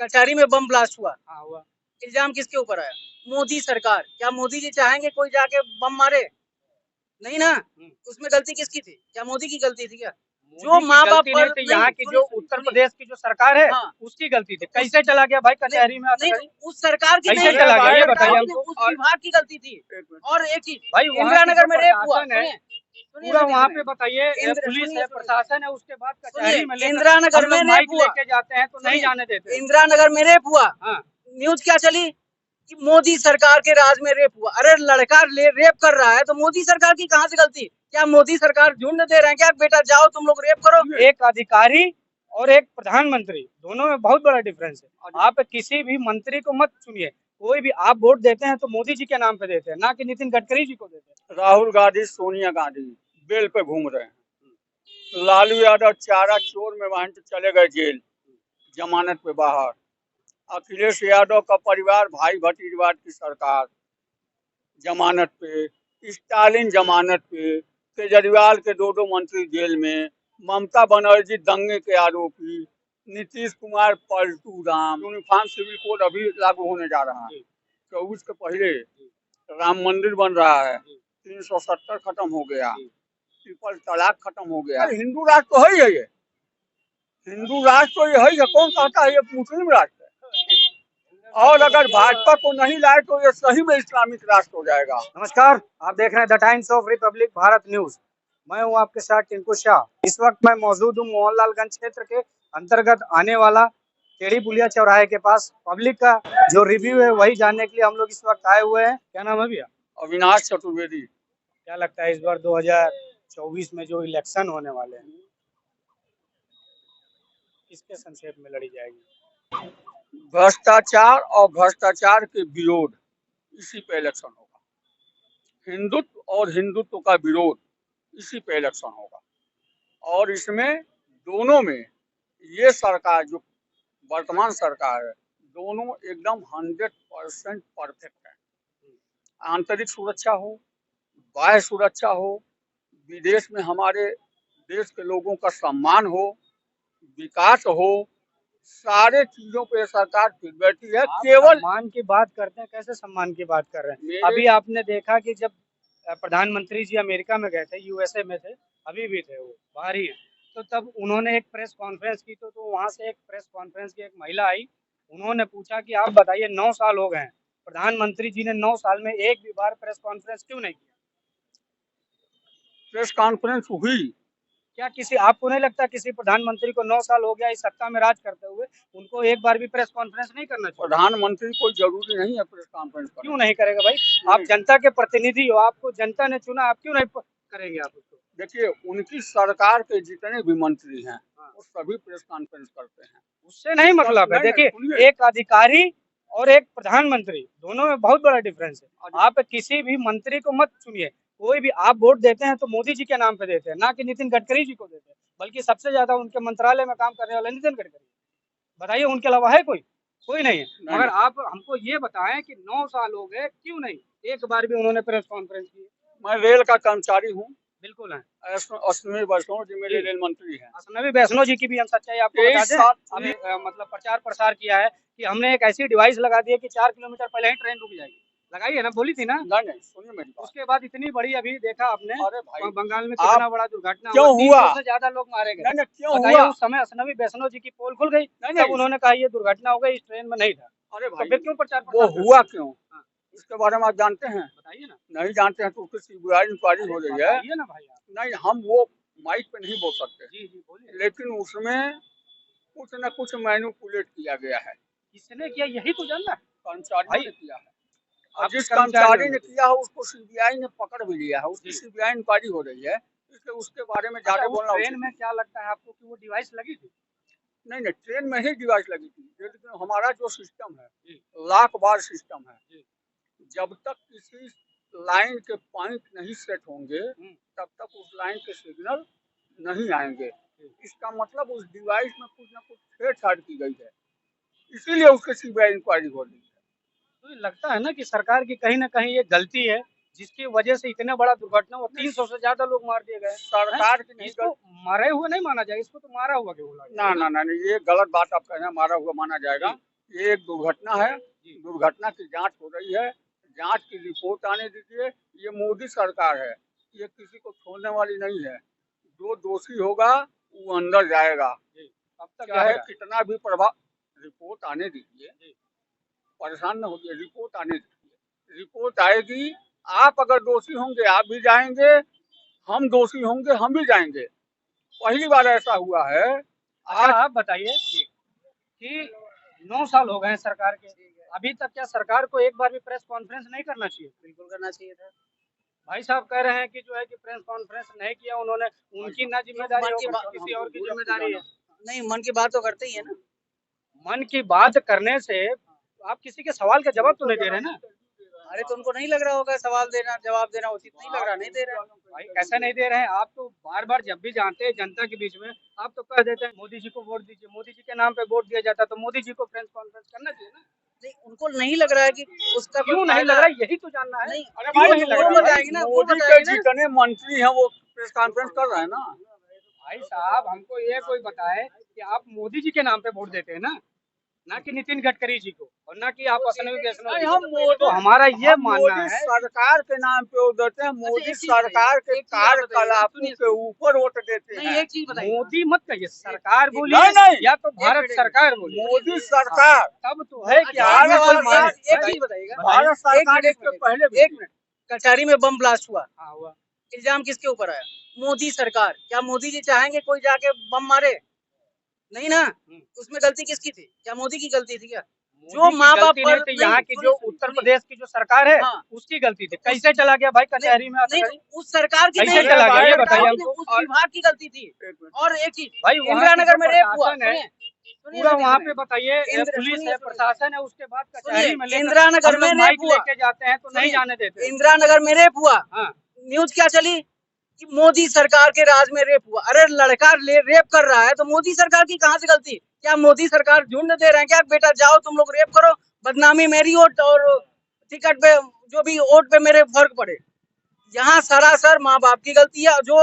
कचहरी में bomb blast हुआ। हाँ हुआ। इल्जाम किसके ऊपर आया? मोदी सरकार। क्या मोदी जी चाहेंगे कोई जाके बम मारे? नहीं ना। उसमें गलती किसकी थी? क्या मोदी की गलती थी क्या? जो माँ बाप पर यहाँ की जो उत्तर प्रदेश की जो सरकार है उसकी गलती थी। कैसे चला गया भाई कचहरी में? नहीं, उस सरकार की कैसे चला गया ये बताइए हमको। उस विभाग की गलती थी। और एक चीज भाई इंदिरा नगर में रेप हुआ, पूरा वहाँ पे बताइए पुलिस है, प्रशासन है, उसके बाद कचहरी में इंदिरा नगर में रेप हुआ, लेके जाते हैं तो नहीं जाने देते। इंदिरा नगर में रेप हुआ, न्यूज क्या चली कि मोदी सरकार के राज में रेप हुआ। अरे लड़का रेप कर रहा है तो मोदी सरकार की कहाँ से गलती? क्या मोदी सरकार झुंड दे रहे हैं क्या? बेटा जाओ तुम लोग रेप करो। एक अधिकारी और एक प्रधानमंत्री, दोनों में बहुत बड़ा डिफरेंस है। आप किसी भी मंत्री को मत चुनिए, कोई भी आप वोट देते हैं तो मोदी जी के नाम पे देते हैं, ना कि नितिन गडकरी जी को देते हैं। राहुल गांधी, सोनिया गांधी बेल पे घूम रहे हैं। लालू यादव चारा चोर में वहां चले गए जेल, जमानत पे बाहर। अखिलेश यादव का परिवार, भाई भतीजवाद की सरकार, जमानत पे। स्टालिन जमानत पे। केजरीवाल के दो मंत्री जेल में। ममता बनर्जी दंगे के आरोपी। नीतीश कुमार पलटू राम। यूनिफॉर्म सिविल कोड अभी लागू होने जा रहा है 24 के पहले। राम मंदिर बन रहा है, 370 खत्म हो गया, ट्रिपल तलाक खत्म हो गया। हिंदू राष्ट्र तो है ही है ये, हिंदू राष्ट्र तो ये है। कौन कहता है ये मुस्लिम राष्ट्र है? और अगर भाजपा को नहीं लाए तो ये सही में इस्लामिक राष्ट्र हो जाएगा। नमस्कार, आप देख रहे हैं the times of Republic Bharat news. मैं हूं आपके साथ टिंकू शाह। इस वक्त मैं मौजूद हूं मोहनलालगंज क्षेत्र के अंतर्गत आने वाला टेढ़ी पुलिया चौराहे के पास। पब्लिक का जो रिव्यू है वही जानने के लिए हम लोग इस वक्त आए हुए हैं। क्या नाम है भैया? अविनाश चतुर्वेदी। क्या लगता है इस बार 2024 में जो इलेक्शन होने वाले हैं किसके संक्षेप में लड़ी जाएगी? भ्रष्टाचार और भ्रष्टाचार के विरोध, इसी पे इलेक्शन होगा। हिंदुत्व और हिंदुत्व का विरोध, इसी पे इलेक्शन होगा। और इसमें दोनों में ये सरकार जो वर्तमान सरकार है, दोनों एकदम 100% परफेक्ट है। आंतरिक सुरक्षा हो, बाह्य सुरक्षा हो, विदेश में हमारे देश के लोगों का सम्मान हो, विकास हो, सारे चीजों पे सरकार फिर बैठी है। केवल सम्मान की बात करते हैं, कैसे सम्मान की बात कर रहे हैं? अभी आपने देखा कि जब प्रधानमंत्री जी अमेरिका में गए थे, यूएसए में थे, अभी भी थे, वो बाहर ही है, तो तब उन्होंने एक प्रेस कॉन्फ्रेंस की तो वहां से एक प्रेस कॉन्फ्रेंस की एक महिला आई। उन्होंने पूछा कि आप बताइए 9 साल हो गए हैं, प्रधानमंत्री जी ने 9 साल में एक भी बार प्रेस कॉन्फ्रेंस क्यों नहीं किया? प्रेस कॉन्फ्रेंस हुई। क्या किसी आपको नहीं लगता किसी प्रधानमंत्री को 9 साल हो गया इस सत्ता में राज करते हुए, उनको एक बार भी प्रेस कॉन्फ्रेंस नहीं करना चाहिए? प्रधानमंत्री कोई जरूरी नहीं है प्रेस कॉन्फ्रेंस करना। क्यों नहीं करेगा भाई? आप जनता के प्रतिनिधि हो, आपको जनता ने चुना, आप क्यों नहीं करेंगे आप उसको? देखिए, उनकी सरकार के जितने भी मंत्री हैं वो सभी प्रेस कॉन्फ्रेंस करते हैं। उससे नहीं मतलब है। देखिए, एक अधिकारी और एक प्रधानमंत्री, दोनों में बहुत बड़ा डिफरेंस है। आप किसी भी मंत्री को मत चुनिए, कोई भी आप वोट देते हैं तो मोदी जी के नाम पे देते हैं, ना कि नितिन गडकरी जी को देते हैं। बल्कि सबसे ज्यादा उनके मंत्रालय में काम करने वाले नितिन गडकरी। बताइए उनके अलावा है कोई? कोई नहीं है। मगर आप हमको ये बताएं कि 9 साल हो गए, क्यों नहीं एक बार भी उन्होंने प्रेस कॉन्फ्रेंस की? मैं रेल का कर्मचारी हूँ। बिल्कुल है। अश्विनी वैष्णव जी मेरे रेल मंत्री हैं। अश्विनी वैष्णव जी की भी हम सच्चाई आपको बता दें। अभी मतलब प्रचार प्रसार किया है कि हमने एक ऐसी डिवाइस लगा दी है कि 4 किलोमीटर पहले ही ट्रेन रुक जाएगी। लगाई है ना, बोली थी ना? नहीं, सुनिए मेरी बात। उसके बाद इतनी बड़ी अभी देखा आपने बंगाल में कितना बड़ा दुर्घटना क्यों हुआ? 300 से ज्यादा लोग मारे गए। क्यों हुआ? उस समय अश्विनी वैष्णव जी की पोल खुल गई, तब उन्होंने कहा ये दुर्घटना हो गई, इस ट्रेन में नहीं था। अरे भाई, क्यों प्रचार वो हुआ क्यों? इसके बारे में आप जानते हैं? बताइए ना। नहीं जानते हैं तो उसकी सीबीआई इंक्वायरी हो रही है ना भाई। नहीं, हम वो माइक पे नहीं बोल सकते। जी बोलिए। लेकिन उसमें कुछ न कुछ मैनिपुलेट किया गया है। किसने किया यही तो जानना है। कर्मचारियों ने किया है। अब जिस कर्मचारी ने किया है उसको सीबीआई ने पकड़ भी लिया है, उसकी सीबीआई इंक्वायरी हो रही है, इसलिए उसके बारे में ज्यादा बोलना। ट्रेन में क्या लगता है आपको कि वो डिवाइस लगी थी? नहीं, ट्रेन में ही डिवाइस लगी थी। लेकिन हमारा जो सिस्टम है लाख बार सिस्टम है, जब तक किसी लाइन के पॉइंट नहीं सेट होंगे तब तक उस लाइन के सिग्नल नहीं आएंगे। इसका मतलब उस डिवाइस में कुछ न कुछ छेड़छाड़ की गई है, इसीलिए उसके सीबीआई इंक्वायरी हो रही है। तो लगता है ना कि सरकार की कहीं ना कहीं ये गलती है जिसकी वजह से इतने बड़ा दुर्घटना हुआ, 300 से ज्यादा लोग मार दिए गए। सरकार की इसको मरे हुए नहीं माना जाएगा, इसको तो मारा हुआ क्यों? ना, ये गलत बात आप कह रहे हैं, मारा हुआ माना जाएगा। ये एक दुर्घटना है, दुर्घटना की जांच हो रही है, जांच की रिपोर्ट आने दीजिए। ये मोदी सरकार है, ये किसी को छोड़ने वाली नहीं है। जो दोषी होगा वो अंदर जाएगा, अब तक चाहे जाएगा। कितना भी प्रभाव। रिपोर्ट आने दीजिए, परेशान न होइए, रिपोर्ट आने दीजिए, रिपोर्ट आएगी। आप अगर दोषी होंगे आप भी जाएंगे, हम दोषी होंगे हम भी जाएंगे। पहली बार ऐसा हुआ है। अच्छा आप बताइए कि 9 साल हो गए हैं सरकार के, अभी तक क्या सरकार को एक बार भी प्रेस कॉन्फ्रेंस नहीं करना चाहिए? बिल्कुल करना चाहिए था। भाई साहब कह रहे हैं कि जो है कि प्रेस कॉन्फ्रेंस नहीं किया उन्होंने, उनकी ना जिम्मेदारी मन की हो, बात किसी और की जिम्मेदारी है। नहीं, मन की बात तो करते ही है ना। मन की बात करने से आप किसी के सवाल का जवाब तो नहीं दे रहे ना। अरे तो उनको नहीं लग रहा होगा सवाल देना जवाब देना उचित नहीं लग रहा, नहीं दे रहा। भाई कैसे नहीं दे रहे हैं? आप तो बार बार जब भी जानते हैं जनता के बीच में आप तो कह देते हैं मोदी जी को वोट दीजिए, मोदी जी के नाम पे वोट दिया जाता है, तो मोदी जी को प्रेस कॉन्फ्रेंस करना चाहिए ना। नहीं, उनको नहीं लग रहा है कि उसका क्यों नहीं लग रहा है यही तो जानना है। नहीं, अरे क्यों भाई नहीं लग वो रहा है? बताएंगे ना, वो मोदी के बताएंगे ना। जितने मंत्री हैं वो प्रेस कॉन्फ्रेंस कर रहे हैं ना। भाई साहब हमको ये कोई बताए कि आप मोदी जी के नाम पे वोट देते हैं ना कि नितिन गडकरी जी को, और ना कि आप असनवी वैष्णव जी हम को। तो हमारा ये मानना मोदी है सरकार के नाम पे वोट देते हैं, मोदी एक चीज सरकार के बताइए, एक चीज आप बताइए, कार्यकलापों सुनिए, के ऊपर वोट देते नहीं हैं। एक चीज बताइए। मोदी मत कहिए, सरकार बोलिए नहीं, नहीं। या तो भारत मिनट, सरकार बोलिए। मोदी सरकार, तब तो है कि अच्छा, आगे एक कोई सवाल, माने। एक चीज बताइएगा। भारत एक सरकार मिनट, इसके पहले भी एक मिनट, कचहरी में बम ब्लास्ट हुआ, हाँ हुआ। इल्जाम किसके ऊपर आया? मोदी सरकार। क्या मोदी जी चाहेंगे कोई जाके बम मारे? नहीं ना। उसमें गलती किसकी थी? क्या मोदी की गलती थी क्या? जो मोदी की माँ बाप गलती पर नहीं थी, यहाँ की जो सुनिए, उत्तर सुनिए, प्रदेश की जो सरकार है हाँ। उसकी गलती थी। कैसे चला गया भाई कचहरी में? नहीं, उस सरकार की कैसे नहीं, चला गया ये सरकार बताइए की नहीं, हमको। उस विभाग की गलती थी। और एक चीज, भाई वहाँ इंदिरा की नगर जो में रेप हुआ, प्रशासन है, सुनिए, पूरा सुनिए, वहाँ सुनिए, पे बताइए पुलिस सुनिए, है, सुनिए, प्रशासन है, उसके बाद कचहरी सुनिए, में लेकर इंदिरा नगर हम लोग में माइक रेप हुआ, लेके जाते हैं तो नहीं सुनिए, जाने देते। इंदिरा नगर में रेप हुआ, हाँ न्यूज क्या चली कि मोदी सरकार के राज में रेप हुआ। अरे लड़का रेप कर रहा है तो मोदी सरकार की कहाँ से गलती? क्या मोदी सरकार झुंड दे रहे हैं क्या? बेटा जाओ तुम लोग रेप करो, बदनामी मेरी वोट और टिकट पे जो भी वोट पे मेरे फर्क पड़े। यहाँ सरासर माँ बाप की गलती है, जो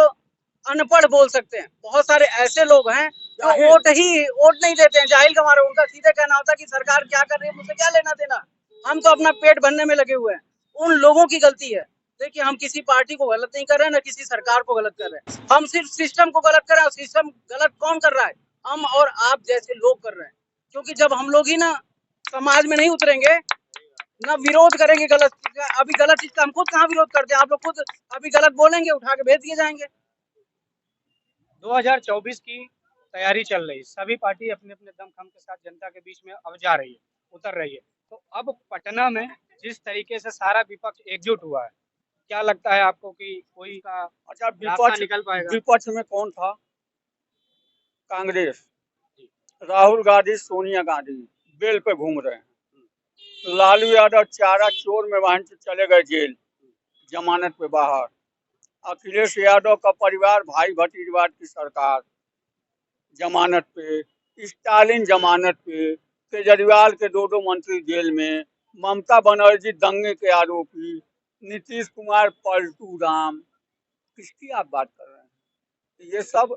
अनपढ़ बोल सकते हैं। बहुत सारे ऐसे लोग हैं जो वोट नहीं देते हैं, जाहिल का मारे। उनका सीधे कहना होता है कि सरकार क्या कर रही है, मुझे क्या लेना देना, हम तो अपना पेट भरने में लगे हुए हैं। उन लोगों की गलती है। देखिए हम किसी पार्टी को गलत नहीं कर रहे हैं, ना किसी सरकार को गलत कर रहे हैं, हम सिर्फ सिस्टम को गलत कर रहे हैं। सिस्टम गलत कौन कर रहा है? हम और आप जैसे लोग कर रहे हैं। क्योंकि जब हम लोग ही ना समाज में नहीं उतरेंगे, ना विरोध करेंगे गलत चीज का। अभी गलत चीज का हम खुद कहाँ विरोध करते हैं? आप लोग खुद अभी गलत बोलेंगे उठा के भेज दिए जाएंगे। 2024 की तैयारी चल रही है, सभी पार्टी अपने अपने दमखम के साथ जनता के बीच में अब जा रही है, उतर रही है। तो अब पटना में जिस तरीके से सारा विपक्ष एकजुट हुआ है, क्या लगता है आपको कि कोई का अच्छा, रास्ता निकल पाएगा? विपक्ष में कौन था? कांग्रेस, राहुल गांधी, सोनिया गांधी बेल पे घूम रहे हैं। लालू यादव चारा चोर में वहां से चले गए जेल, जमानत पे बाहर। अखिलेश यादव का परिवार, भाई भतीजवाद की सरकार, जमानत पे। स्टालिन जमानत पे। केजरीवाल के दो मंत्री जेल में। ममता बनर्जी दंगे के आरोपी। नीतीश कुमार पलटू राम। किसकी आप बात कर रहे हैं? ये सब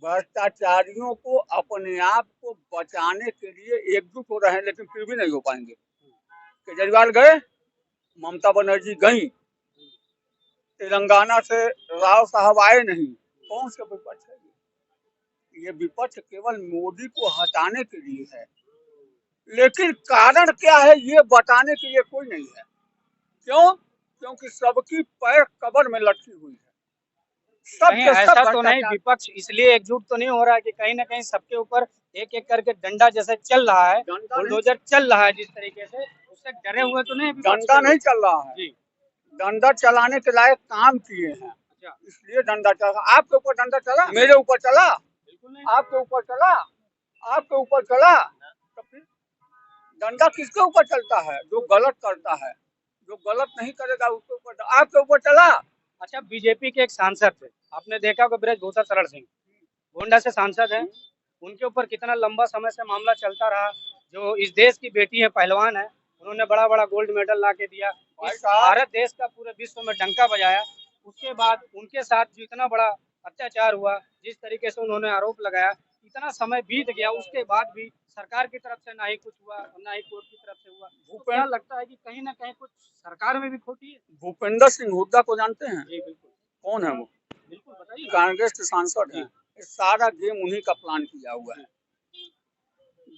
भ्रष्टाचारियों को अपने आप को बचाने के लिए एकजुट हो रहे हैं, लेकिन फिर भी नहीं हो पाएंगे। केजरीवाल गए, ममता बनर्जी गई, तेलंगाना से राव साहब आए नहीं। कौन सा विपक्ष है ये विपक्ष केवल मोदी को हटाने के लिए है, लेकिन कारण क्या है ये बताने के लिए कोई नहीं है। क्यों? क्योंकि सबकी पैर कब्र में लटकी हुई है। कहीं ऐसा तो नहीं विपक्ष इसलिए एकजुट तो नहीं हो रहा है कि कहीं ना कहीं सबके ऊपर एक एक करके डंडा जैसे चल रहा है, बुलडोजर चल रहा है जिस तरीके से, उससे डरे हुए तो नहीं? डंडा नहीं चल रहा है जी, डंडा चलाने के लायक काम किए हैं, इसलिए डंडा चला। आपके ऊपर डंडा चला? मेरे ऊपर चला? बिल्कुल नहीं। आपके ऊपर चला? आपके ऊपर चला? तो फिर डंडा किसके ऊपर चलता है? जो गलत करता है। जो गलत नहीं करेगा उसके ऊपर। आपके ऊपर चला? अच्छा, बीजेपी के एक सांसद थे, आपने देखा होगा, बृजभूषण शरण सिंह, गोंडा से सांसद हैं। उनके ऊपर कितना लंबा समय से मामला चलता रहा। जो इस देश की बेटी है, पहलवान है, उन्होंने बड़ा बड़ा गोल्ड मेडल ला के दिया, इस भारत देश का पूरे विश्व में डंका बजाया। उसके बाद उनके साथ जो इतना बड़ा अत्याचार हुआ, जिस तरीके से उन्होंने आरोप लगाया, इतना समय बीत गया, उसके बाद भी सरकार की तरफ से ना ही कुछ हुआ, ना ही कोर्ट की तरफ से हुआ। तो क्या लगता है कि कहीं ना कहीं कुछ सरकार में भी खोटी है? भूपेंद्र सिंह हुड्डा को जानते हैं? जी बिल्कुल। कौन है वो? बिल्कुल बताइए। कांग्रेस के सांसद हैं। ये सारा गेम उन्हीं का प्लान किया हुआ है।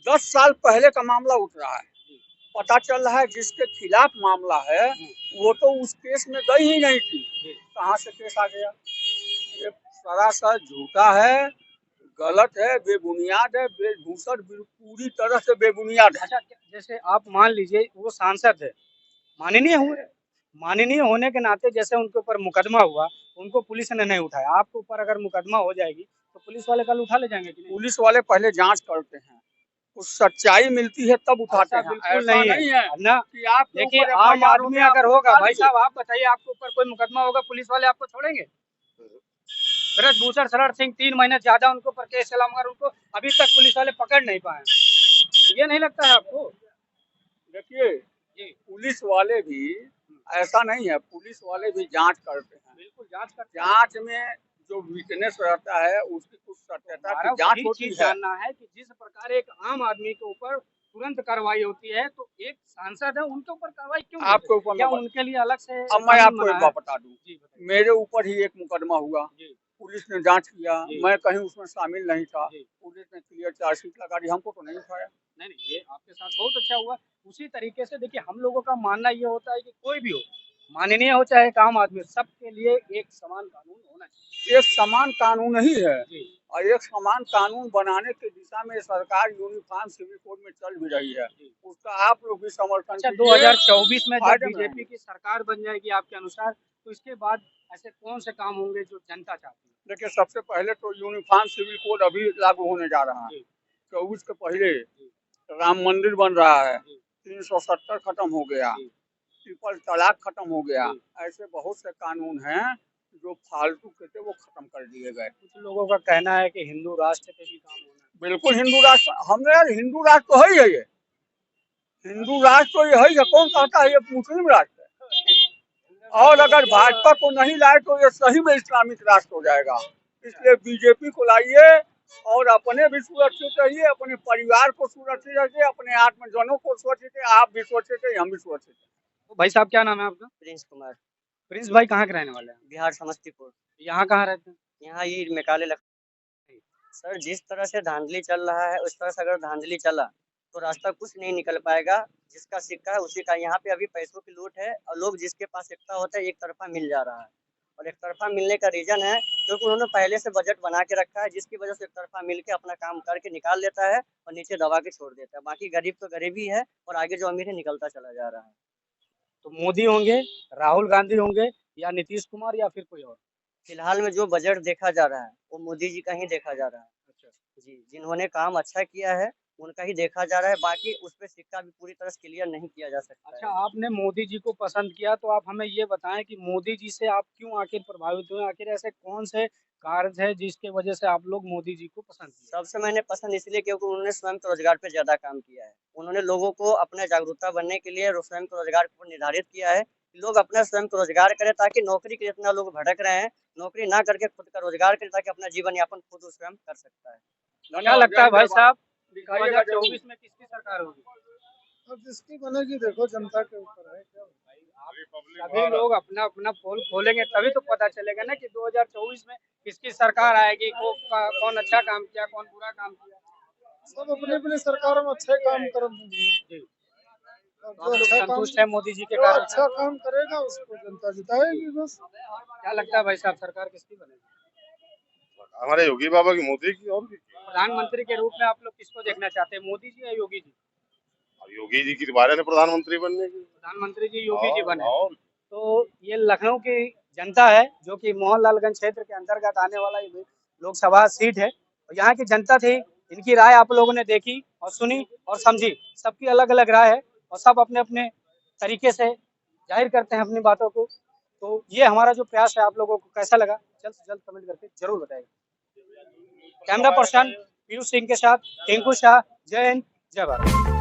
10 साल पहले का मामला उठ रहा है, पता चल रहा है जिसके खिलाफ मामला है वो तो उस केस में गई ही नहीं थी, कहाँ से केस आ गया? ये सरासर झूठा है, गलत है, बेबुनियाद है, बेभूषण पूरी तरह से बेबुनियाद है। अच्छा, जैसे आप मान लीजिए वो सांसद है, माननीय हुए, माननीय होने के नाते जैसे उनके ऊपर मुकदमा हुआ, उनको पुलिस ने नहीं उठाया, आपके ऊपर अगर मुकदमा हो जाएगी तो पुलिस वाले कल उठा ले जाएंगे कि नहीं? पुलिस वाले पहले जांच करते हैं, कुछ सच्चाई मिलती है तब उठाते हैं। बिल्कुल ऐसा नहीं है ना। कि आप देखिए, आम आदमी अगर होगा, भाई साहब आप बताइए, आपके ऊपर कोई मुकदमा होगा, पुलिस वाले आपको छोड़ेंगे? ब्रजभूषण शरण सिंह 3 महीने ज्यादा उनके ऊपर केस चला, मगर उनको अभी तक पुलिस वाले पकड़ नहीं पाए। ये नहीं लगता है आपको? देखिए, पुलिस वाले भी ऐसा नहीं है, पुलिस वाले भी जांच करते हैं। बिल्कुल जांच करते हैं। जांच में जो वीकनेस रहता है उसकी कुछ सत्यता की जांच होती है। जानना है कि जिस प्रकार एक आम आदमी के ऊपर तुरंत कार्रवाई होती है, तो एक सांसद है उनके ऊपर कार्रवाई क्यों? आपके ऊपर क्या उनके लिए अलग से? अब मैं आपको एक बात बता दूं, जी बताइए। मेरे ऊपर ही एक मुकदमा हुआ, पुलिस ने जांच किया, मैं कहीं उसमें शामिल नहीं था, पुलिस ने क्लियर चार्जशीट लगा दी, हमको तो नहीं उठाया। नहीं, ये आपके साथ बहुत अच्छा हुआ। उसी तरीके से देखिए, हम लोगों का मानना ये होता है कि कोई भी हो, माननीय हो चाहे एक आम आदमी, सबके लिए एक समान कानून होना चाहिए। एक समान कानून ही है, और एक समान कानून बनाने की दिशा में सरकार यूनिफॉर्म सिविल कोड में चल भी रही है, उसका आप लोग भी समर्थन अच्छा, कीजिए। 2024 में जब बीजेपी की सरकार बन जाएगी आपके अनुसार, तो इसके बाद ऐसे कौन से काम होंगे जो जनता चाहती है? देखिए, सबसे पहले तो यूनिफॉर्म सिविल कोड अभी लागू होने जा रहा है। 24 के पहले राम मंदिर बन रहा है, 370 खत्म हो गया, ट्रिपल तलाक खत्म हो गया, ऐसे बहुत से कानून हैं जो फालतू के थे वो खत्म कर दिए गए। कुछ लोगों का कहना है कि हिंदू राष्ट्र पे भी काम होना है। बिल्कुल हिंदू राष्ट्र, हमने यार हिंदू राष्ट्र तो है ही है, ये हिंदू राष्ट्र तो ये है ही है, कौन कहता है ये मुस्लिम राष्ट्र है? और अगर भाजपा को नहीं लाए तो ये सही में इस्लामिक राष्ट्र हो जाएगा। इसलिए बीजेपी को लाइए और अपने भी सुरक्षित रहिए, अपने परिवार को सुरक्षित रखिए, अपने आत्मजनों को सुरक्षित रहिए, आप भी सुरक्षित रहिए, हम भी सुरक्षित रहिए। भाई साहब क्या नाम है आपका? प्रिंस कुमार। प्रिंस भाई कहाँ के रहने वाले हैं? बिहार समस्तीपुर। यहाँ कहाँ रहते हैं? यहाँ ये मेकाले लगता है। सर, जिस तरह से धांधली चल रहा है उस तरह से अगर धांधली चला तो रास्ता कुछ नहीं निकल पाएगा। जिसका सिक्का है उसी का। यहाँ पे अभी पैसों की लूट है और लोग जिसके पास एकता होता है एक तरफा मिल जा रहा है। और एक तरफा मिलने का रीजन है क्योंकि उन्होंने पहले से बजट बना के रखा है, जिसकी वजह से एक तरफा मिल के अपना काम करके निकाल लेता है और नीचे दबा के छोड़ देता है। बाकी गरीब तो गरीबी है और आगे जो अमीर है निकलता चला जा रहा है। तो मोदी होंगे, राहुल गांधी होंगे, या नीतीश कुमार, या फिर कोई और? फिलहाल में जो बजट देखा जा रहा है वो मोदी जी का ही देखा जा रहा है। अच्छा जी, जिन्होंने काम अच्छा किया है उनका ही देखा जा रहा है। बाकी उस पर सिक्का भी पूरी तरह से क्लियर नहीं किया जा सकता अच्छा, है। आपने मोदी जी को पसंद किया तो आप हमें ये बताएं कि मोदी जी से आप क्यों आखिर प्रभावित हुए? आखिर ऐसे कौन से कार्य है जिसके वजह से आप लोग मोदी जी को पसंद किए? सबसे मैंने पसंद इसलिए क्योंकि उन्होंने स्वयं रोजगार पे ज्यादा काम किया है। उन्होंने लोगों को अपना जागरूकता बनने के लिए स्वयं रोजगार को निर्धारित किया है कि लोग अपना स्वयं रोजगार करें, ताकि नौकरी के जितना लोग भटक रहे हैं, नौकरी ना करके खुद का रोजगार करें ताकि अपना जीवन यापन खुद स्वयं कर सकता है। क्या लगता है भाई साहब, 2024 में किसकी सरकार होगी? अब जिसकी बनेगी देखो, जनता के ऊपर है। क्या सभी लोग अपना अपना पोल खोलेंगे तभी तो पता चलेगा ना कि 2024 में किसकी सरकार आएगी, कौन अच्छा काम किया, कौन बुरा काम किया। सब अपने अपने सरकार में अच्छे काम कर देंगे। तो संतुष्ट है मोदी जी के जो कार्य? अच्छा काम करेगा उसको जनता जिताएगी बस। क्या लगता है भाई साहब, सरकार किसकी बनेगी? हमारे योगी बाबा की, मोदी की। और प्रधानमंत्री के रूप में आप लोग किसको देखना चाहते हैं, मोदी जी या योगी जी? योगी जी की बारे में प्रधानमंत्री बनने की। प्रधानमंत्री जी योगी जी बने। तो ये लखनऊ की जनता है जो कि मोहनलालगंज क्षेत्र के अंतर्गत आने वाला ये लोकसभा सीट है। और यहाँ की जनता थी, इनकी राय आप लोगों ने देखी और सुनी और समझी। सबकी अलग अलग राय है और सब अपने अपने तरीके से जाहिर करते हैं अपनी बातों को। तो ये हमारा जो प्रयास है आप लोगों को कैसा लगा, जल्द से जल्द कमेंट करके जरूर बताइएगा। कैमरा पर्सन पीयूष सिंह के साथ टिंकू शाह। जय हिंद, जय भारत।